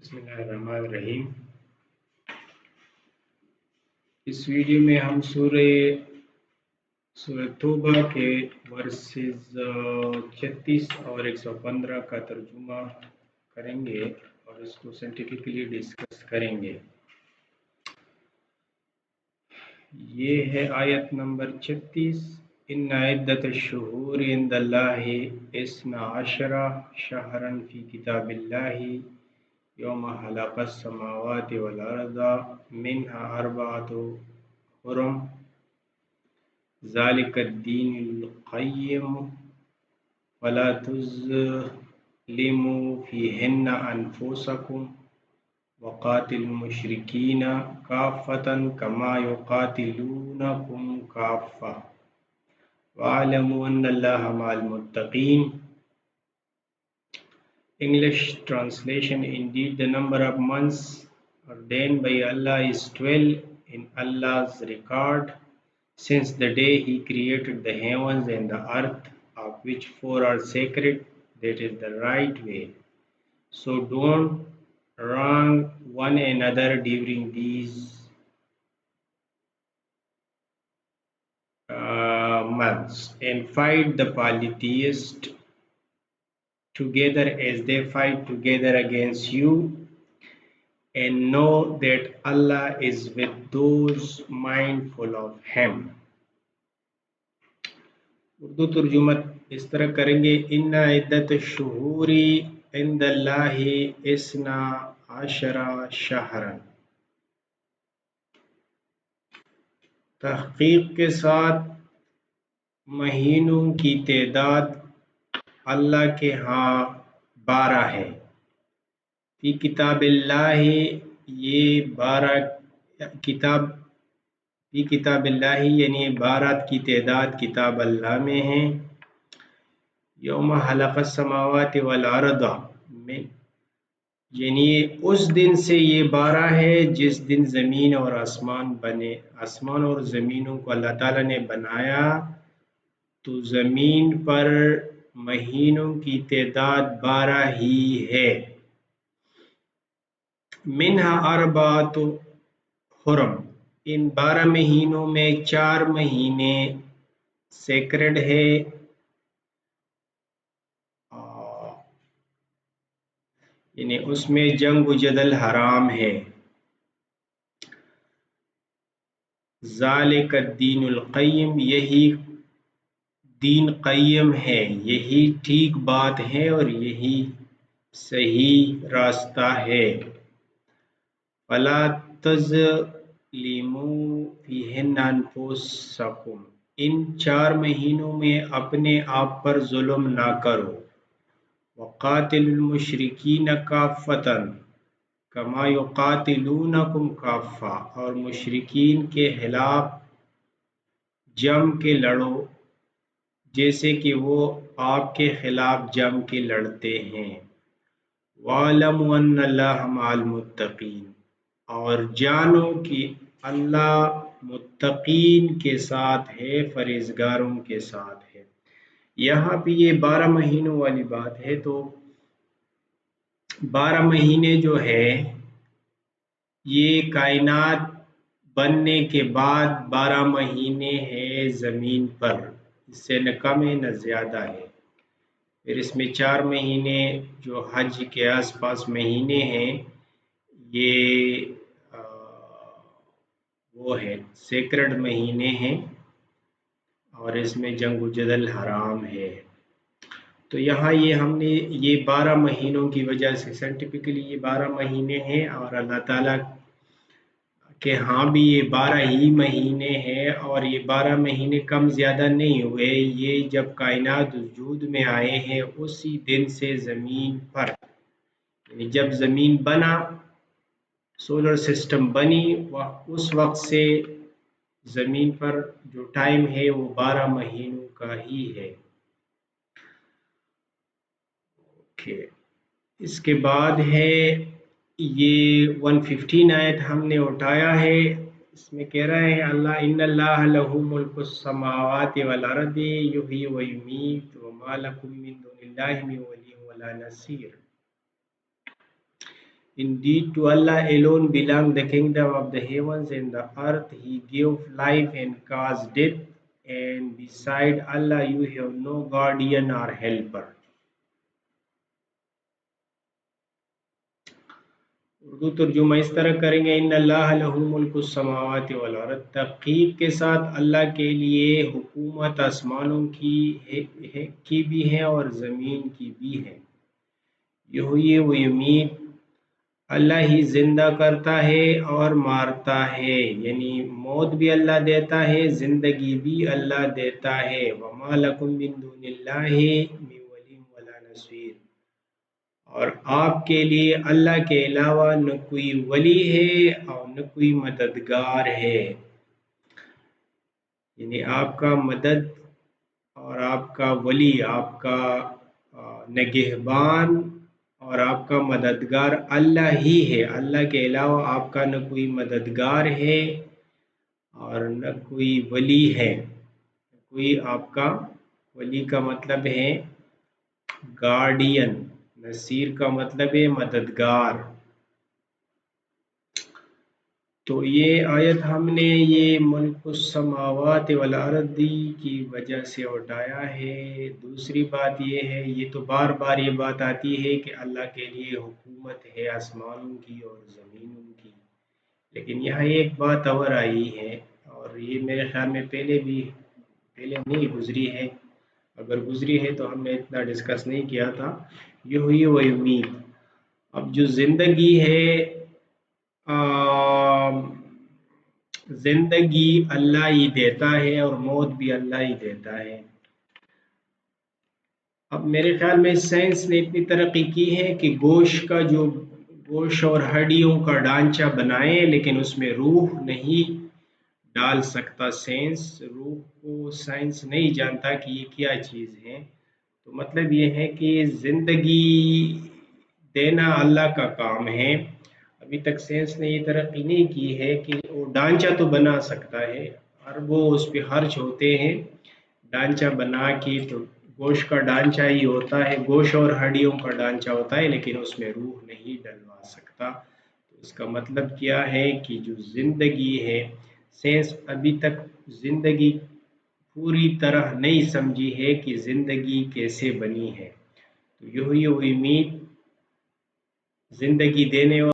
بسم اللہ الرحمن الرحیم۔ اس ویڈیو میں ہم سورہ توبہ کے ورسز 36 اور 115 کا ترجمہ کریں گے اور اس کو سائنٹیفکلی ڈسکس کریں گے۔ یہ ہے آیت نمبر 36۔ ان عدت الشہور عند اللہ 12 شہرا فی کتاب اللہ یوم خلق السماوات والارض منها 4 حرم ذالک الدین القیم ولا تظلموا فیہن انفسکم وقاتلوا المشرکین کافۃ کما یقاتلونکم کافۃ واعلموا ان اللہ مع المتقین۔ English translation: Indeed, the number of months ordained by Allah is 12 in Allah's record, since the day He created the heavens and the earth, of which 4 are sacred. That is the right way. So don't wrong one another during these months, and fight the polytheists together as they fight together against you, and know that Allah is with those mindful of Him۔ Urdu ترجمہ اس طرح کریں گے۔ ان عدت الشہور عند اللہ 12 شہرا، تحقیق کے ساتھ مہینوں کی تعداد اللہ کے ہاں 12 ہے۔ فی کتاب اللہ، یہ 12 فی کتاب اللہ یعنی 12 کی تعداد کتاب اللہ میں ہیں۔ یوم خلق السماوات والارض میں یعنی اس دن سے یہ 12 ہے جس دن زمین اور آسمان بنے۔ آسمان اور زمینوں کو اللہ تعالیٰ نے بنایا تو زمین پر مہینوں کی تعداد 12 ہی ہے۔ منہا 4 حرم، ان 12 مہینوں میں 4 مہینے سیکرڈ ہے، یعنی اس میں جنگ و جدل حرام ہے۔ ذالک الدین القیم، یہی دین قیم ہے، یہی ٹھیک بات ہے اور یہی صحیح راستہ ہے۔ فلا تظلموا فیہن انفسکم، ان 4 مہینوں میں اپنے آپ پر ظلم نہ کرو۔ وقاتلوا المشرکین کافۃ کما یقاتلونکم کافۃ، اور مشرکین کے خلاف جم کے لڑو جیسے کہ وہ آپ کے خلاف جم کے لڑتے ہیں۔ وَاعْلَمُوا أَنَّ اللَّهَ مَعَ الْمُتَّقِينَ، اور جانو کہ اللہ متقین کے ساتھ ہے، پرہیزگاروں کے ساتھ ہے۔ یہاں پہ یہ 12 مہینوں والی بات ہے، تو 12 مہینے جو ہے یہ کائنات بننے کے بعد 12 مہینے ہے زمین پر، اس سے نہ کم ہے نہ زیادہ ہے۔ پھر اس میں 4 مہینے جو حج کے آس پاس مہینے ہیں یہ وہ ہے سیکرڈ مہینے ہیں، اور اس میں جنگ و جدل حرام ہے۔ تو یہاں یہ ہم نے یہ 12 مہینوں کی وجہ سے سائنٹیفکلی یہ 12 مہینے ہیں، اور اللہ تعالیٰ کہ ہاں بھی یہ 12 ہی مہینے ہیں، اور یہ 12 مہینے کم زیادہ نہیں ہوئے۔ یہ جب کائنات وجود میں آئے ہیں اسی دن سے زمین پر، یعنی جب زمین بنا، سولر سسٹم بنی، اس وقت سے زمین پر جو ٹائم ہے وہ 12 مہینوں کا ہی ہے۔ اس کے بعد ہے یہ 115 آیت ہم نے اٹھایا ہے، اس میں کہہ رہا ہے اللہ ان اللہ لہ ملک السماوات والارض یحیی و یمیت وما لکم من دون اللہ من ولی ولا Naseer. Indeed, to Allah alone belong the kingdom of the heavens and the earth. He gave life and caused death, and beside Allah you have no guardian or helper. Urdu ترجمہ اس طرح کریں گے، ان اللہ لہ ملک السماوات والارض، تحقیق کے ساتھ اللہ کے لیے حکومت آسمانوں کی بھی ہے اور زمین کی بھی ہے۔ یحیی و یمیت، اللہ ہی زندہ کرتا ہے اور مارتا ہے، یعنی موت بھی اللہ دیتا ہے، زندگی بھی اللہ دیتا ہے۔ وما لکم من دون اللہ من ولی ولا نصیر، اور آپ کے لیے اللہ کے علاوہ نہ کوئی ولی ہے اور نہ کوئی مددگار ہے، یعنی آپ کا مدد اور آپ کا ولی، آپ کا نگہبان اور آپ کا مددگار اللہ ہی ہے۔ اللہ کے علاوہ آپ کا نہ کوئی مددگار ہے اور نہ کوئی ولی ہے۔ کوئی آپ کا ولی کا مطلب ہے گارڈین، نصیر کا مطلب ہے مددگار۔ تو یہ آیت ہم نے یہ ملک السماوات والارض کی وجہ سے اٹھایا ہے۔ دوسری بات یہ ہے، یہ تو بار بار یہ بات آتی ہے کہ اللہ کے لیے حکومت ہے آسمانوں کی اور زمینوں کی، لیکن یہاں ایک بات اور آئی ہے، اور یہ میرے خیال میں پہلے نہیں گزری ہے، اگر گزری ہے تو ہم نے اتنا ڈسکس نہیں کیا تھا۔ یحیی و یمیت، اب جو زندگی ہے، زندگی اللہ ہی دیتا ہے اور موت بھی اللہ ہی دیتا ہے۔ اب میرے خیال میں سائنس نے اتنی ترقی کی ہے کہ گوشت اور ہڈیوں کا ڈھانچہ بنائے، لیکن اس میں روح نہیں ڈال سکتا سائنس۔ روح کو سائنس نہیں جانتا کہ یہ کیا چیز ہے۔ تو مطلب یہ ہے کہ زندگی دینا اللہ کا کام ہے۔ ابھی تک سائنس نے یہ ترقی نہیں کی ہے کہ وہ ڈھانچہ تو بنا سکتا ہے، اربوں اس پہ خرچ ہوتے ہیں ڈھانچہ بنا کے، تو گوشت کا ڈھانچہ ہی ہوتا ہے، گوشت اور ہڈیوں کا ڈھانچہ ہوتا ہے، لیکن اس میں روح نہیں ڈلوا سکتا۔ تو اس کا مطلب کیا ہے کہ جو زندگی ہے، سائنس ابھی تک زندگی پوری طرح نہیں سمجھی ہے کہ زندگی کیسے بنی ہے۔ تو یحیی و یمیت، زندگی دینے